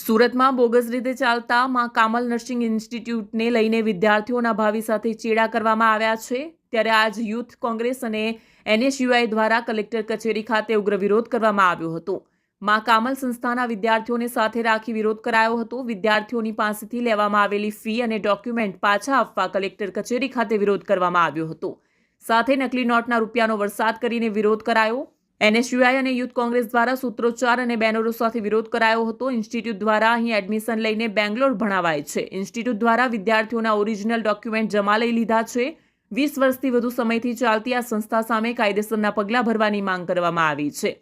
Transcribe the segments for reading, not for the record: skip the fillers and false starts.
સુરતમાં બોગસ રીતે ચાલતા માં કામલ નર્સિંગ ઇન્સ્ટિટ્યૂટને લઈને વિદ્યાર્થીઓના ભાવિ સાથે ચેડા કરવામાં આવ્યા છે। ત્યારે આજ યુથ કોંગ્રેસ અને એનએસયુઆઈ દ્વારા કલેક્ટર કચેરી ખાતે ઉગ્ર વિરોધ કરવામાં આવ્યો હતો। માં કામલ સંસ્થાના વિદ્યાર્થીઓને સાથે રાખી વિરોધ કરાયો હતો। વિદ્યાર્થીઓની પાસેથી લેવામાં આવેલી ફી અને ડોક્યુમેન્ટ પાછા આપવા કલેક્ટર કચેરી ખાતે વિરોધ કરવામાં આવ્યો હતો। સાથે નકલી નોટના રૂપિયાનો વરસાદ કરીને વિરોધ કરાયો। એનએસયુઆઈ અને યુથ કોંગ્રેસ દ્વારા સૂત્રોચ્ચાર અને બેનરો સાથે વિરોધ કરાયો હતો। ઇન્સ્ટિટ્યૂટ દ્વારા અહીં એડમિશન લઈને બેંગ્લોર ભણાવાય છે। ઇન્સ્ટિટ્યૂટ દ્વારા વિદ્યાર્થીઓના ઓરિજિનલ ડોક્યુમેન્ટ જમા લઈ લીધા છે। 20 વર્ષથી વધુ સમયથી ચાલતી આ સંસ્થા સામે કાયદેસરના પગલાં ભરવાની માંગ કરવામાં આવી છે।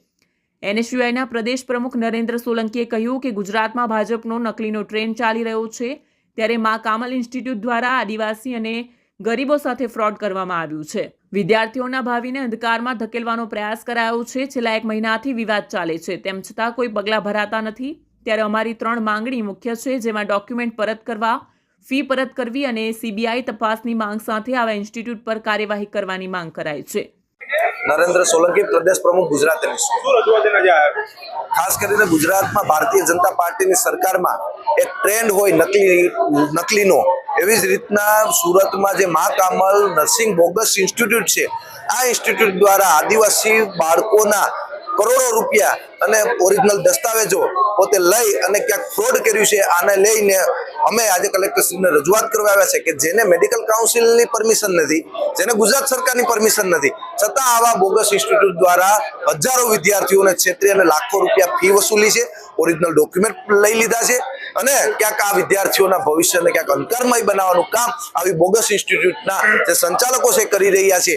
એનએસયુઆઈના પ્રદેશ પ્રમુખ નરેન્દ્ર સોલંકીએ કહ્યું કે ગુજરાતમાં ભાજપનો નકલીનો ટ્રેન્ડ ચાલી રહ્યો છે। ત્યારે માં કામલ ઇન્સ્ટિટ્યૂટ દ્વારા આદિવાસી અને ગરીબો સાથે ફ્રોડ કરવામાં આવ્યું છે। વિદ્યાર્થીઓના ભાવિને અંધકારમાં ધકેલવાનો પ્રયાસ કરાયો છે। છેલ્લા 1 મહિનાથી વિવાદ ચાલે છે, તેમ છતાં કોઈ પગલાં ભરાતા નથી। ત્યારે અમારી 3 માંગણી મુખ્ય છે, જેમાં ડોક્યુમેન્ટ પરત કરવા, ફી પરત કરવી અને સીબીઆઈ તપાસની માંગ સાથે આવા ઇન્સ્ટિટ્યૂટ પર કાર્યવાહી કરવાની માંગ કરાઈ છે। નરેન્દ્ર સોલંકી, પ્રદેશ પ્રમુખ, ગુજરાત ખાસ કરીને ગુજરાતમાં ભારતીય જનતા પાર્ટીની સરકારમાં એક ટ્રેન્ડ હોય નકલીનો, એવી જ રીતના સુરતમાં જે માં કામલ નર્સિંગ બોગસ ઇન્સ્ટિટ્યૂટ છે, આ ઇન્સ્ટિટ્યૂટ દ્વારા આદિવાસી બાળકોના કરોડો રૂપિયા અને ઓરિજિનલ દસ્તાવેજો પોતે લઈ અને ક્યાંક ફ્રોડ કર્યું છે। આને લઈને અમે આજે કલેક્ટરશ્રીને રજૂઆત કરવા આવ્યા છે કે જેને મેડિકલ કાઉન્સિલની પરમિશન નથી, જેને ગુજરાત સરકારની પરમિશન નથી, છતાં આવા બોગસ ઇન્સ્ટિટ્યૂટ દ્વારા હજારો વિદ્યાર્થીઓને છેતરી અને લાખો રૂપિયા ફી વસૂલી છે, ઓરિજિનલ ડોક્યુમેન્ટ લઈ લીધા છે અને ક્યાંક આ વિદ્યાર્થીઓના ભવિષ્યને ક્યાંક અંધકારમય બનાવવાનું કામ આવી બોગસ ઇન્સ્ટિટ્યૂટના જે સંચાલકો છે કરી રહ્યા છે।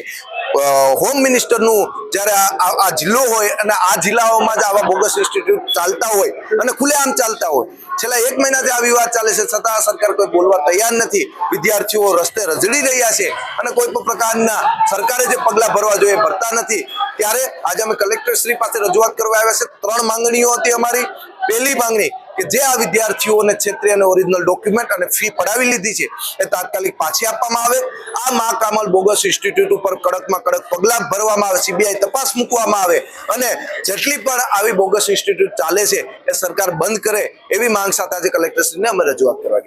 હોમ મિનિસ્ટરનું જ્યારે આ જિલ્લો હોય અને આ જિલ્લાઓમાં જ આવા બોગસ ઇન્સ્ટિટ્યૂટ ચાલતા હોય અને ખુલ્લેઆમ ચાલતા હોય, છેલ્લા 1 મહિનાથી આ વિવાદ ચાલે છે, છતાં આ સરકાર કોઈ બોલવા તૈયાર નથી। વિદ્યાર્થીઓ રસ્તે રઝળી રહ્યા છે અને કોઈ પણ પ્રકારના સરકારે જે પગલાં ભરવા જોઈએ ભરતા નથી। ત્યારે આજે અમે કલેક્ટરશ્રી પાસે રજૂઆત કરવા આવ્યા છે। 3 માંગણીઓ હતી અમારી। પહેલી માંગણી કે જે આ વિદ્યાર્થીઓને છેતરી અને ઓરિજિનલ ડોક્યુમેન્ટ અને ફી પડાવી લીધી છે એ તાત્કાલિક પાછી આપવામાં આવે। આ માં કામલ બોગસ ઇન્સ્ટિટ્યૂટ ઉપર કડકમાં કડક પગલાં ભરવામાં આવે, સીબીઆઈ તપાસ મૂકવામાં આવે અને જેટલી પણ આવી બોગસ ઇન્સ્ટિટ્યૂટ ચાલે છે એ સરકાર બંધ કરે, એવી માંગ સાથે આજે કલેક્ટરશ્રીને અમે રજૂઆત કરવા